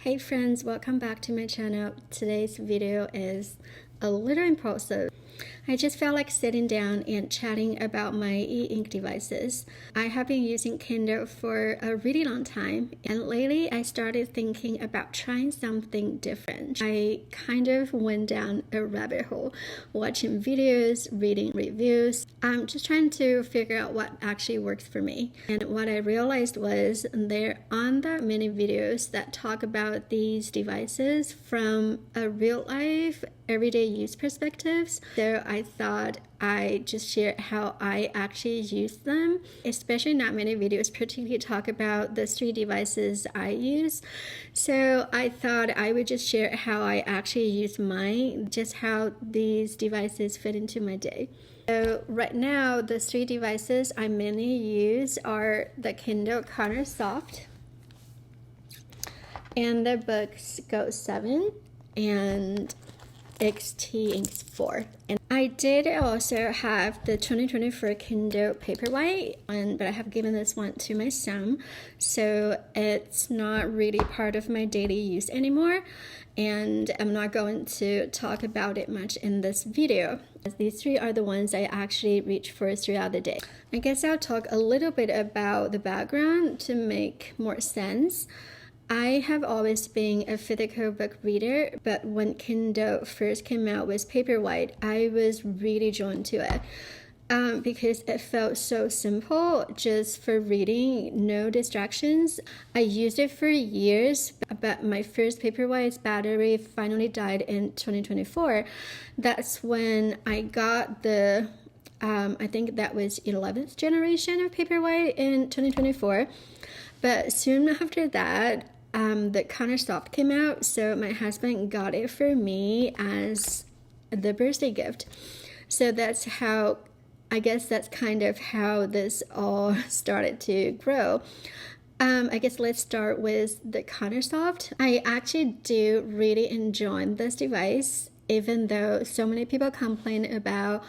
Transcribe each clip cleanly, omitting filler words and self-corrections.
Hey friends, welcome back to my channel. Today's video is a little impulsive. I just felt like sitting down and chatting about my e-ink devices. I have been using Kindle for a really long time, and lately I started thinking about trying something different. I kind of went down a rabbit hole, watching videos, reading reviews. I'm just trying to figure out what actually works for me. And what I realized was there aren't that many videos that talk about these devices from a real life, everyday use perspectives. So I thought I just share how I actually use them, especially not many videos particularly talk about the three devices I use. So I thought I would just share how I actually use mine, just how these devices fit into my day. So right now, the three devices I mainly use are the Kindle Colorsoft and the Boox Go 7 and Xteink X4. And I did also have the 2024 Kindle Paperwhite, but I have given this one to my son, so it's not really part of my daily use anymore, and I'm not going to talk about it much in this video. These three are the ones I actually reach for throughout the day. I guess I'll talk a little bit about the background to make more sense. I have always been a physical book reader, but when Kindle first came out with Paperwhite, I was really drawn to it because it felt so simple, just for reading, no distractions. I used it for years, but my first Paperwhite's battery finally died in 2024. That's when I got the I think that was 11th generation of Paperwhite in 2024. But soon after that, the Colorsoft came out, so my husband got it for me as the birthday gift. So that's how, I guess that's kind of how this all started to grow. I guess let's start with the Colorsoft. I actually do really enjoy this device, even though so many people complain about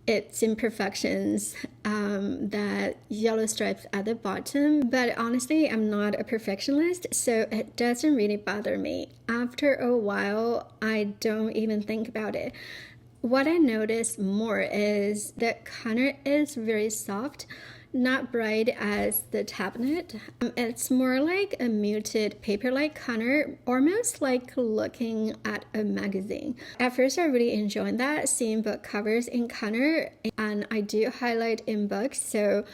its imperfections, that yellow stripes at the bottom, but honestly I'm not a perfectionist, so it doesn't really bother me. After a while I don't even think about it. What I notice more is that color is very soft, not bright as the tablet. It's more like a muted paper-like color, almost like looking at a magazine. At first I really enjoyed that, seeing book covers in color, and I do highlight in books, so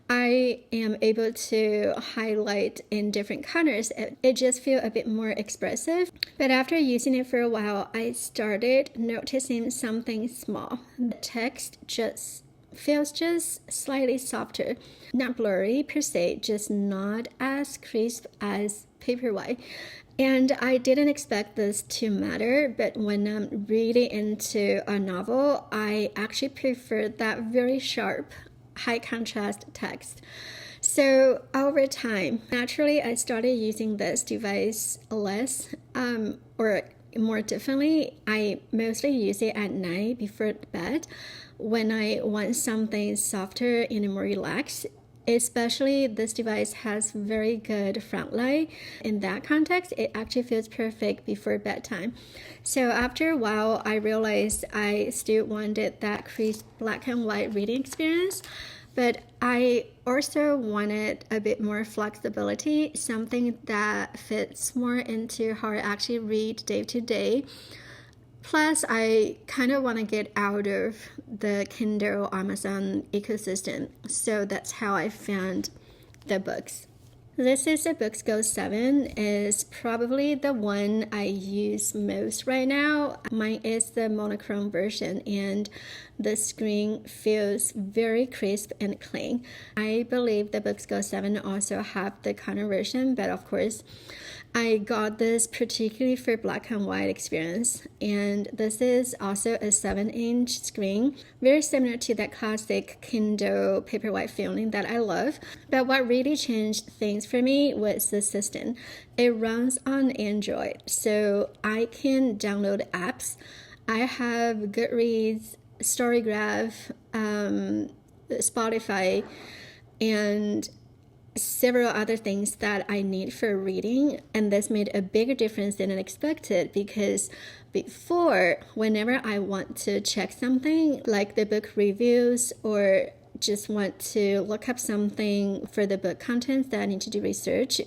I am able to highlight in different colors. It just feels a bit more expressive. But after using it for a while, I started noticing something small. The text just feels just slightly softer, not blurry per se, just not as crisp as Paperwhite. And I didn't expect this to matter, but when I'm really into a novel, I actually prefer that very sharp, high contrast text. So over time, naturally, I started using this device less, or more differently. I mostly use it at night before bed when I want something softer and more relaxed. Especially this device has very good front light. In that context, it actually feels perfect before bedtime. So after a while, I realized I still wanted that crisp black and white reading experience, but I also wanted a bit more flexibility, something that fits more into how I actually read day to day. Plus, I kind of want to get out of the Kindle Amazon ecosystem, so that's how I found the Boox. This is the Boox Go 7, is probably the one I use most right now. Mine is the monochrome version, and the screen feels very crisp and clean. I believe the Boox Go 7 also have the color version, but of course I got this particularly for black and white experience, and this is also a 7-inch screen, very similar to that classic Kindle Paperwhite feeling that I love. But what really changed things for me was the system. It runs on Android, so I can download apps. I have Goodreads, Storygraph, Spotify, and several other things that I need for reading, and this made a bigger difference than I expected, because before, whenever I want to check something like the book reviews or just want to look up something for the book contents that I need to do research,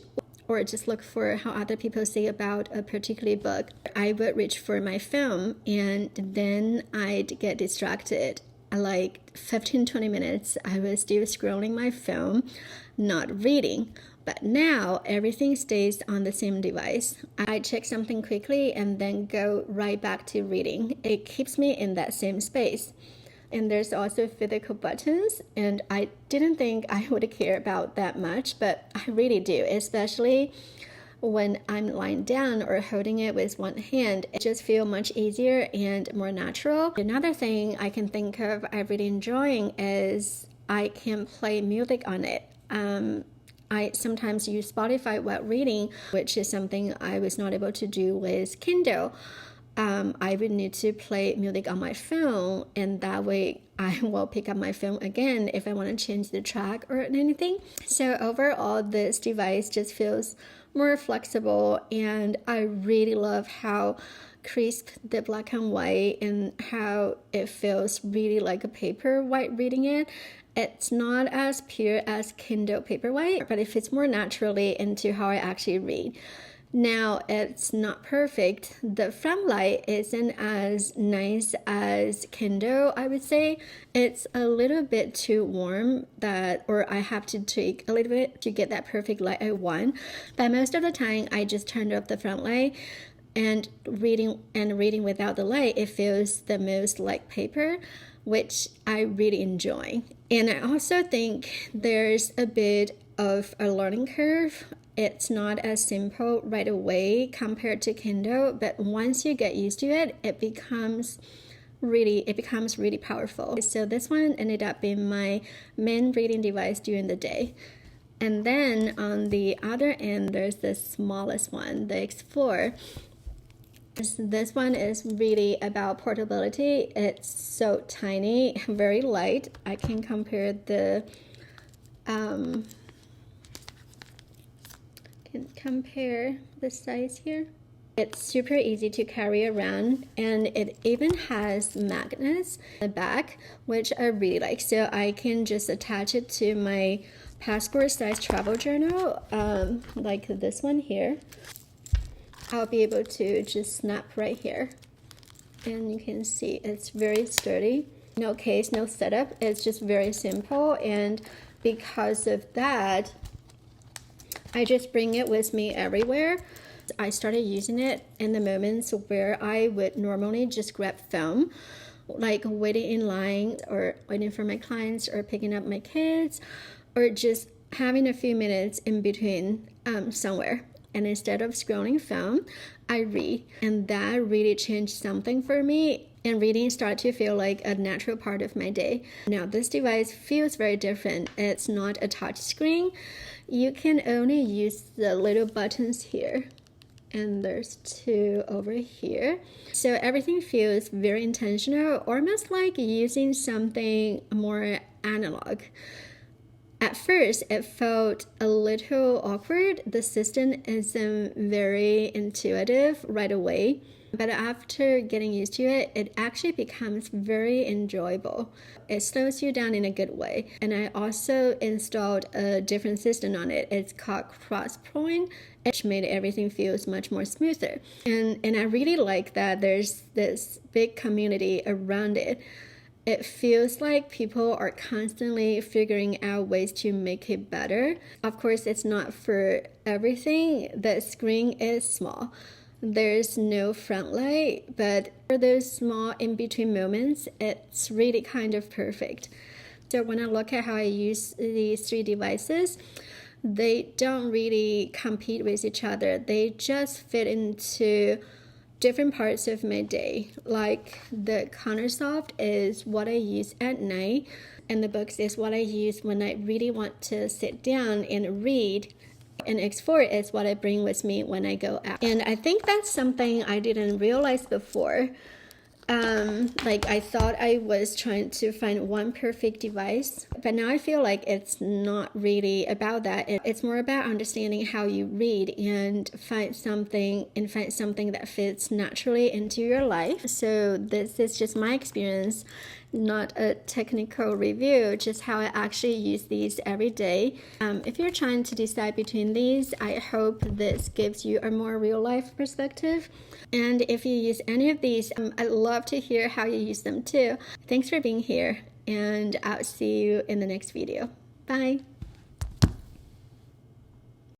or just look for how other people say about a particular book, I would reach for my phone and then I'd get distracted. Like 15-20 minutes, I was still scrolling my phone, not reading. But now everything stays on the same device. I check something quickly and then go right back to reading. It keeps me in that same space. And there's also physical buttons, and I didn't think I would care about that much, but I really do, especially when I'm lying down or holding it with one hand. It just feels much easier and more natural. Another thing I can think of I'm really enjoying is I can play music on it. I sometimes use Spotify while reading, which is something I was not able to do with Kindle. I would need to play music on my phone, and that way I will pick up my phone again if I want to change the track or anything. So overall, this device just feels more flexible, and I really love how crisp the black and white and how it feels really like a paperwhite reading it. It's not as pure as Kindle Paperwhite, but it fits more naturally into how I actually read. Now, it's not perfect. The front light isn't as nice as Kindle, I would say. It's a little bit too warm, or I have to tweak a little bit to get that perfect light I want. But most of the time, I just turned off the front light, and reading without the light, it feels the most like paper, which I really enjoy. And I also think there's a bit of a learning curve. It's not as simple right away compared to Kindle, but once you get used to it, it becomes really powerful. So this one ended up being my main reading device during the day. And then on the other end, there's the smallest one, the X4. This one is really about portability. It's so tiny, very light. I can compare the size here. It's super easy to carry around, and it even has magnets in the back, which I really like. So I can just attach it to my passport size travel journal, like this one here. I'll be able to just snap right here, and you can see it's very sturdy. No case, no setup. It's just very simple, and because of that, I just bring it with me everywhere. I started using it in the moments where I would normally just grab phone, like waiting in line or waiting for my clients or picking up my kids, or just having a few minutes in between somewhere. And instead of scrolling phone, I read. And that really changed something for me. And reading started to feel like a natural part of my day. Now, this device feels very different. It's not a touch screen. You can only use the little buttons here. And there's two over here. So everything feels very intentional, almost like using something more analog. At first, it felt a little awkward. The system isn't very intuitive right away. But after getting used to it, it actually becomes very enjoyable. It slows you down in a good way. And I also installed a different system on it. It's called Crosspoint, which made everything feels much more smoother. And I really like that there's this big community around it. It feels like people are constantly figuring out ways to make it better. Of course, it's not for everything. The screen is small. There's no front light, but for those small in-between moments, it's really kind of perfect. So when I look at how I use these three devices, they don't really compete with each other. They just fit into different parts of my day. Like the Colorsoft is what I use at night, and the Boox is what I use when I really want to sit down and read. And X4 is what I bring with me when I go out. And I think that's something I didn't realize before. Like I thought I was trying to find one perfect device, but now I feel like it's not really about that. It's more about understanding how you read and find something that fits naturally into your life. So this is just my experience, not a technical review, just how I actually use these every day. If you're trying to decide between these, I hope this gives you a more real life perspective. And if you use any of these, I'd love to hear how you use them too. Thanks for being here, and I'll see you in the next video. Bye.